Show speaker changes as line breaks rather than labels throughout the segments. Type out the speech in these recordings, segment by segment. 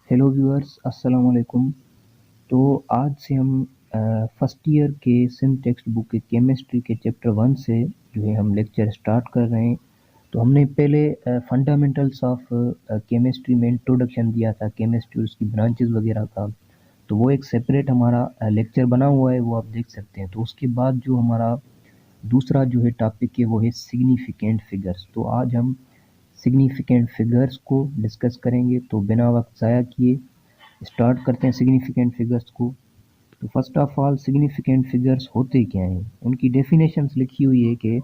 Hello viewers, अस्सलाम वालेकुम। तो आज से हम फर्स्ट ईयर के सिम टेक्स्ट बुक के केमिस्ट्री के चैप्टर 1 से जो है हम लेक्चर स्टार्ट कर रहे हैं। तो हमने पहले फंडामेंटल्स ऑफ केमिस्ट्री में इंट्रोडक्शन दिया था, केमिस्ट्री उसकी ब्रांचेस वगैरह का। तो वो एक सेपरेट हमारा लेक्चर बना हुआ है, वो आप देख सकते हैं। तो उसके बाद जो हमारा दूसरा जो है टॉपिक है वो है सिग्निफिकेंट फिगर्स। तो आज हम सिग्निफिकेंट फिगर्स को डिस्कस करेंगे। तो बिना वक्त ज़ाया किए स्टार्ट करते हैं सिग्निफिकेंट फिगर्स को। तो first of all significant figures होते क्या हैं, उनकी डेफिनेशंस लिखी हुई है कि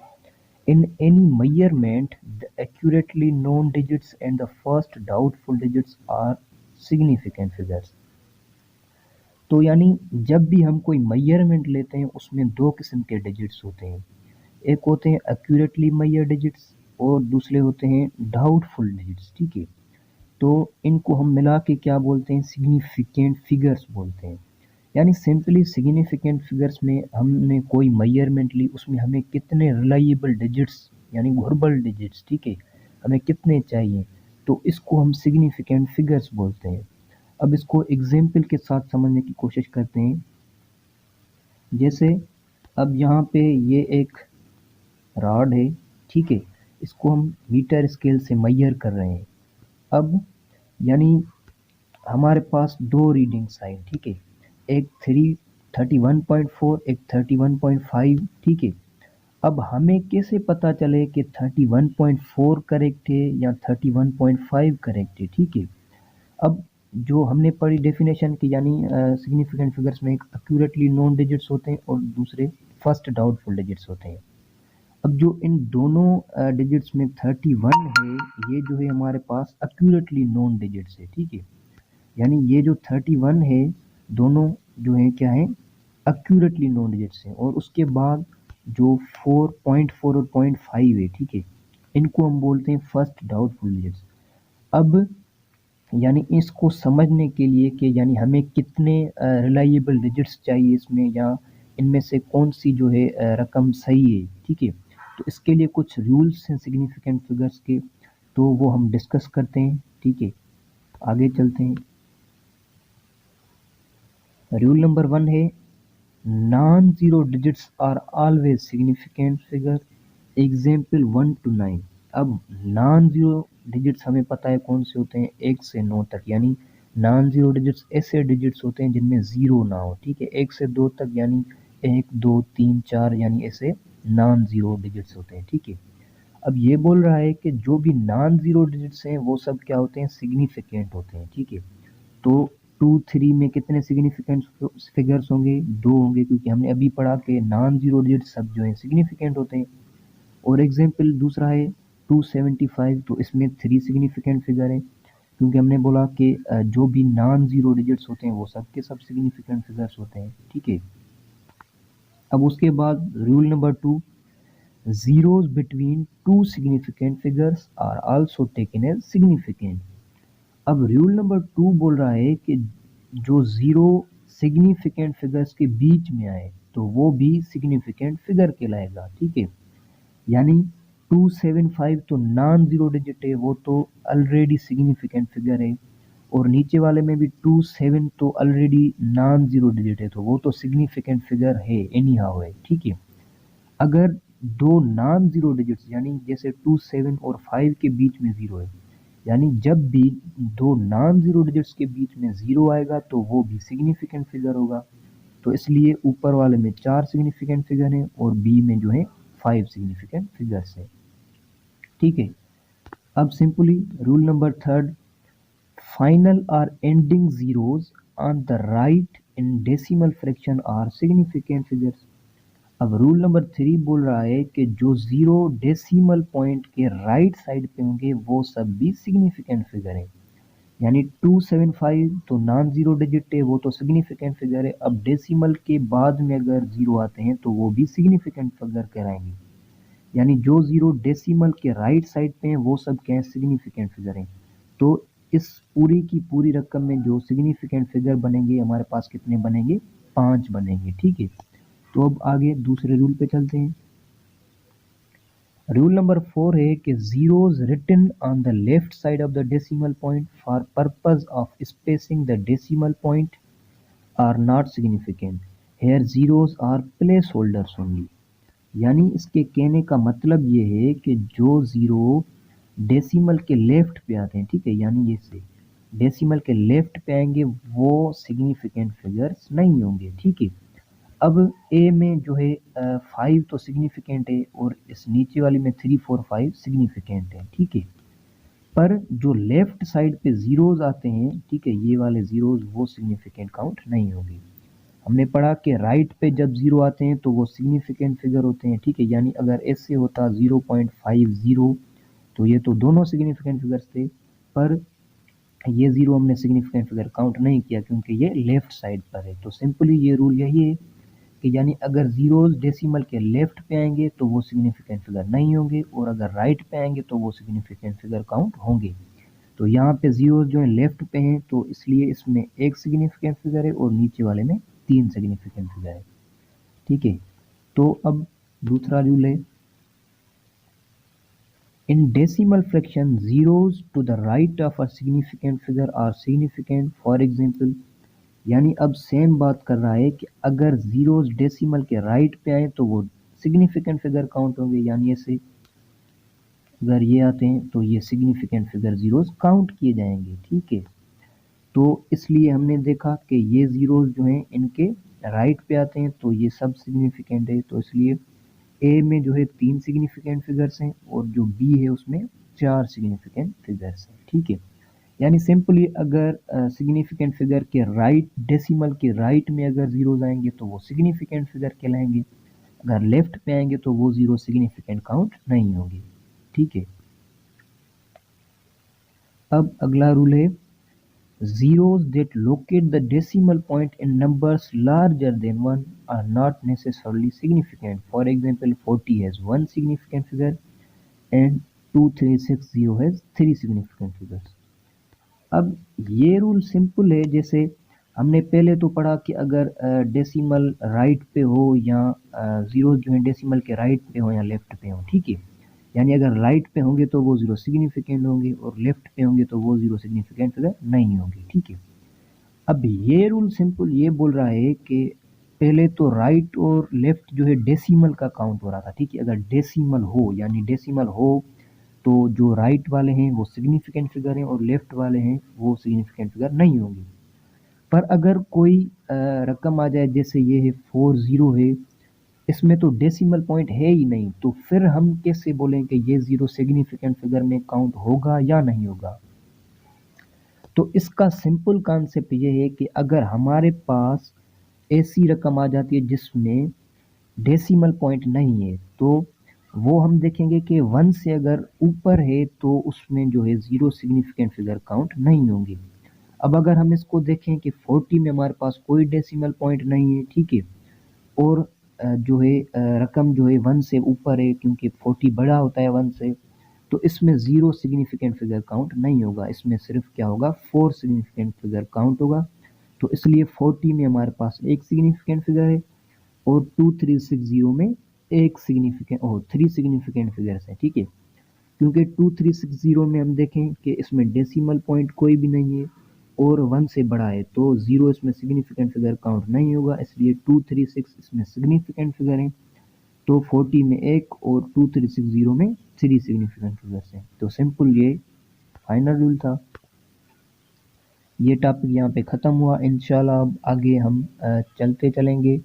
in any measurement the accurately known digits and the first doubtful digits are significant figures. तो यानी जब भी हम कोई मेजरमेंट लेते हैं उसमें दो किस्म के डिजिट्स होते हैं। एक होते हैं एक्यूरेटली मेजर डिजिट्स और दूसरे होते हैं डाउटफुल डिजिट्स। ठीक है, तो इनको हम मिला के क्या बोलते हैं, सिग्निफिकेंट फिगर्स बोलते हैं। यानी सिंपली सिग्निफिकेंट फिगर्स में हमने कोई मेजरमेंट ली, उसमें हमें कितने रिलायबल डिजिट्स यानी वर्बल डिजिट्स, ठीक है, हमें कितने चाहिए, तो इसको हम सिग्निफिकेंट फिगर्स बोलते हैं। अब इसको एग्जाम्पल के साथ समझने की कोशिश करते हैं। जैसे अब यहाँ पे ये एक रॉड है, ठीक है, इसको हम मीटर स्केल से मेजर कर रहे हैं। अब यानी हमारे पास दो रीडिंग्स आई, ठीक है, एक 31.4, एक 31.5, ठीक है। अब हमें कैसे पता चले कि 31.4 करेक्ट है या 31.5 करेक्ट है, ठीक है। अब जो हमने पढ़ी डेफिनेशन की, यानी सिग्निफिकेंट फिगर्स में एक एक्यूरेटली नोन डिजिट्स होते हैं और दूसरे फर्स्ट डाउटफुल डिजिट्स होते हैं। अब जो इन दोनों डिजिट्स में 31 है, ये जो है हमारे पास एक्यूरेटली नोन डिजिट्स है, ठीक है। यानी ये जो 31 है, दोनों जो है क्या है, एक्यूरेटली नोन डिजिट्स हैं। और उसके बाद जो 4.4 और 0.5 है, ठीक है, इनको हम बोलते हैं फर्स्ट डाउटफुल डिजिट्स। अब यानी इसको समझने के लिए कि यानी हमें कितने रिलायबल डिजिट्स चाहिए इसमें, या इनमें से कौन सी जो है रकम सही है, ठीक है, तो इसके लिए कुछ रूल्स हैं सिग्निफिकेंट फिगर्स के, तो वो हम डिस्कस करते हैं। ठीक है, आगे चलते हैं। रूल नंबर 1 है non zero digits are always significant figure. Example 1 to 9। अब नॉन जीरो डिजिट्स हमें पता है कौन से होते हैं, 1 से 9 तक। यानी नॉन जीरो डिजिट्स ऐसे डिजिट्स होते हैं जिनमें जीरो ना हो, ठीक है, 1 से 2 तक, यानी 1 2 3 4, यानी ऐसे नॉन जीरो डिजिट्स होते हैं, ठीक है। अब ये बोल रहा है कि जो भी नॉन जीरो डिजिट्स हैं वो सब क्या होते हैं, सिग्निफिकेंट होते हैं, ठीक है। तो 2 3 में कितने सिग्निफिकेंट फिगर्स होंगे, दो होंगे, क्योंकि हमने अभी पढ़ा कि नॉन जीरो डिजिट सब जो है सिग्निफिकेंट होते हैं। और एग्जाम्पल दूसरा है 275, तो इसमें 3 सिग्निफिकेंट फिगर है, क्योंकि हमने बोला कि जो भी नॉन जीरो डिजिट्स होते हैं वो सब के सब सिग्निफिकेंट फिगर्स होते हैं, ठीक है। अब उसके बाद rule number 2, zeros between two significant figures are also taken as significant। अब रूल नंबर 2 बोल रहा है कि जो जीरो सिग्निफिकेंट फिगर्स के बीच में आए तो वो भी सिग्निफिकेंट फिगर कहलाएगा, ठीक है। यानी 275 तो नॉन जीरो डिजिट है, वो तो ऑलरेडी सिग्निफिकेंट फिगर है। और नीचे वाले में भी 27 तो ऑलरेडी नॉन जीरो डिजिट है, तो वो तो सिग्निफिकेंट फिगर है, एनी हाउ है, ठीक है। अगर दो नॉन जीरो डिजिट्स, यानी जैसे 27 और 5 के बीच में जीरो है, यानी जब भी दो नॉन जीरो डिजिट्स के बीच में जीरो आएगा तो वो भी सिग्निफिकेंट फिगर होगा। तो इसलिए ऊपर वाले में 4 सिग्निफिकेंट फिगर हैं और बी में जो है 5 सिग्निफिकेंट फिगर्स हैं, ठीक है। अब सिंपली रूल नंबर 3, फाइनल और ending zeros on the right in decimal fraction are significant figures. अब रूल नंबर 3 बोल रहा है कि जो जीरो डेसिमल पॉइंट के राइट साइड पे होंगे वो सब भी सिग्निफिकेंट फिगर है। यानी 275 तो नॉन जीरो डिजिट है, वो तो सिग्निफिकेंट फिगर है। अब डेसिमल के बाद में अगर जीरो आते हैं तो वो भी सिग्निफिकेंट फिगर कहलाएंगे। यानी जो जीरो डेसिमल के राइट साइड पे हैं वो सब क्या है, सिग्निफिकेंट फिगर हैं। तो इस पूरी की पूरी रकम में जो सिग्निफिकेंट फिगर बनेंगे हमारे पास कितने बनेंगे, 5 बनेंगे, ठीक है। तो अब आगे दूसरे रूल पे चलते हैं। रूल नंबर 4 है कि zeros written on the left side of the decimal point for purpose of spacing the decimal point are not significant. Here zeros are placeholders only. यानी इसके कहने का मतलब ये है कि जो ज़ीरो डेसिमल के लेफ्ट पे आते हैं, ठीक है, यानी ये से डेसिमल के लेफ्ट पे आएंगे वो सिग्निफिकेंट फिगर्स नहीं होंगे, ठीक है। अब ए में जो है 5 तो सिग्निफिकेंट है और इस नीचे वाली में 3 4 5 सिग्निफिकेंट है, ठीक है। पर जो लेफ्ट साइड पे ज़ीरोज़ आते हैं, ठीक है, ये वाले ज़ीरोज़ वो सिग्निफिकेंट काउंट नहीं होंगे। हमने पढ़ा कि राइट पे जब ज़ीरो आते हैं तो वो सिग्निफिकेंट फिगर होते हैं, ठीक है, यानी अगर ऐसे होता 0.50 तो ये तो दोनों सिग्निफिकेंट फिगर्स थे, पर ये ज़ीरो हमने सिग्निफिकेंट फिगर काउंट नहीं किया क्योंकि ये लेफ्ट साइड पर है। तो सिंपली ये रूल यही है कि यानी अगर ज़ीरोज़ डेसिमल के लेफ्ट पे आएंगे तो वो सिग्निफिकेंट फिगर नहीं होंगे और अगर राइट पे आएंगे तो वो सिग्निफिकेंट फिगर काउंट होंगे। तो यहाँ पे ज़ीरोज़ जो है लेफ्ट पे हैं तो इसलिए इसमें एक सिग्निफिकेंट फिगर है और नीचे वाले में 3 सिग्निफिकेंट फिगर है, ठीक है। तो अब दूसरा रूल है, इन decimal fraction zeros to the right of a significant figure are significant. For example, यानी अब सेम बात कर रहा है कि अगर जीरोज डेसिमल के राइट पे आए तो वो सिग्निफिकेंट फिगर काउंट होंगे, यानी ऐसे अगर ये आते हैं तो ये सिग्निफिकेंट फिगर जीरोज काउंट किए जाएंगे, ठीक है। तो इसलिए हमने देखा कि ये ज़ीरोज़ जो हैं इनके राइट पे आते हैं तो ये सब सिग्निफिकेंट है, तो इसलिए ए में जो है 3 सिग्निफिकेंट फिगर्स हैं और जो बी है उसमें 4 सिग्निफिकेंट फिगर्स हैं, ठीक है। यानी सिंपली अगर सिग्निफिकेंट फिगर के राइट डेसिमल के राइट में अगर ज़ीरोज़ आएंगे तो वो सिग्निफिकेंट फिगर कहलाएंगे, अगर लेफ्ट पे आएंगे तो वो ज़ीरो सिग्निफिकेंट काउंट नहीं होंगे, ठीक है। अब अगला रूल है, zeros that locate the decimal point in numbers larger than 1 are not necessarily significant. For example, 40 has one significant figure and 2360 has three significant figures. अब ये रूल सिंपल है, जैसे हमने पहले तो पढ़ा कि अगर डेसिमल राइट पे हो या ज़ीरो जो है डेसिमल के राइट पे हो या लेफ्ट पे हो, ठीक है, यानी अगर राइट पे होंगे तो वो ज़ीरो सिग्निफिकेंट होंगे और लेफ्ट पे होंगे तो वो ज़ीरो सिग्निफिकेंट फिगर नहीं होंगे, ठीक है। अब ये रूल सिंपल ये बोल रहा है कि पहले तो राइट और लेफ्ट जो है डेसिमल का काउंट हो रहा था, ठीक है, अगर डेसिमल हो यानी डेसिमल हो तो जो राइट वाले हैं वो सिग्निफिकेंट फिगर हैं और लेफ्ट वाले हैं वो सिग्निफिकेंट फिगर नहीं होंगे। पर अगर कोई रकम आ जाए जैसे ये है 40 है, इसमें तो डेसिमल पॉइंट है ही नहीं, तो फिर हम कैसे बोलें कि ये ज़ीरो सिग्निफिकेंट फिगर में काउंट होगा या नहीं होगा। तो इसका सिंपल कॉन्सेप्ट ये है कि अगर हमारे पास ऐसी रकम आ जाती है जिसमें डेसिमल पॉइंट नहीं है तो वो हम देखेंगे कि 1 से अगर ऊपर है तो उसमें जो है ज़ीरो सिग्निफिकेंट फिगर काउंट नहीं होंगे। अब अगर हम इसको देखें कि 40 में हमारे पास कोई डेसिमल पॉइंट नहीं है, ठीक है, और जो है रकम जो है 1 से ऊपर है क्योंकि 40 बड़ा होता है 1 से, तो इसमें ज़ीरो सिग्निफिकेंट फिगर काउंट नहीं होगा, इसमें सिर्फ क्या होगा 4 सिग्निफिकेंट फिगर काउंट होगा। तो इसलिए 40 में हमारे पास एक सिग्निफिकेंट फिगर है और 2360 में एक सिग्निफिकेंट और 3 सिग्निफिकेंट फिगर्स हैं, ठीक है। क्योंकि 2360 में हम देखें कि इसमें डेसिमल पॉइंट कोई भी नहीं है और 1 से बड़ा है तो ज़ीरो इसमें सिग्निफिकेंट फिगर काउंट नहीं होगा, इसलिए 236 इसमें सिग्निफिकेंट फिगर है। तो 40 में एक और 2360 में 3 सिग्निफिकेंट फिगर्स हैं। तो सिंपल ये फाइनल रूल था। ये टॉपिक यहाँ पे ख़त्म हुआ। इंशाल्लाह अब आगे हम चलते चलेंगे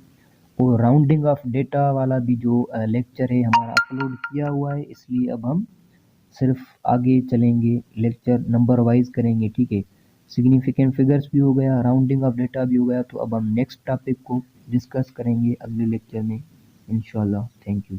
और राउंडिंग ऑफ डेटा वाला भी जो लेक्चर है हमारा अपलोड किया हुआ है, इसलिए अब हम सिर्फ आगे चलेंगे, लेक्चर नंबर वाइज करेंगे, ठीक है। सिग्निफिकेंट फिगर्स भी हो गया, राउंडिंग ऑफ डेटा भी हो गया, तो अब हम नेक्स्ट टॉपिक को डिस्कस करेंगे अगले लेक्चर में इंशाल्लाह। Thank you.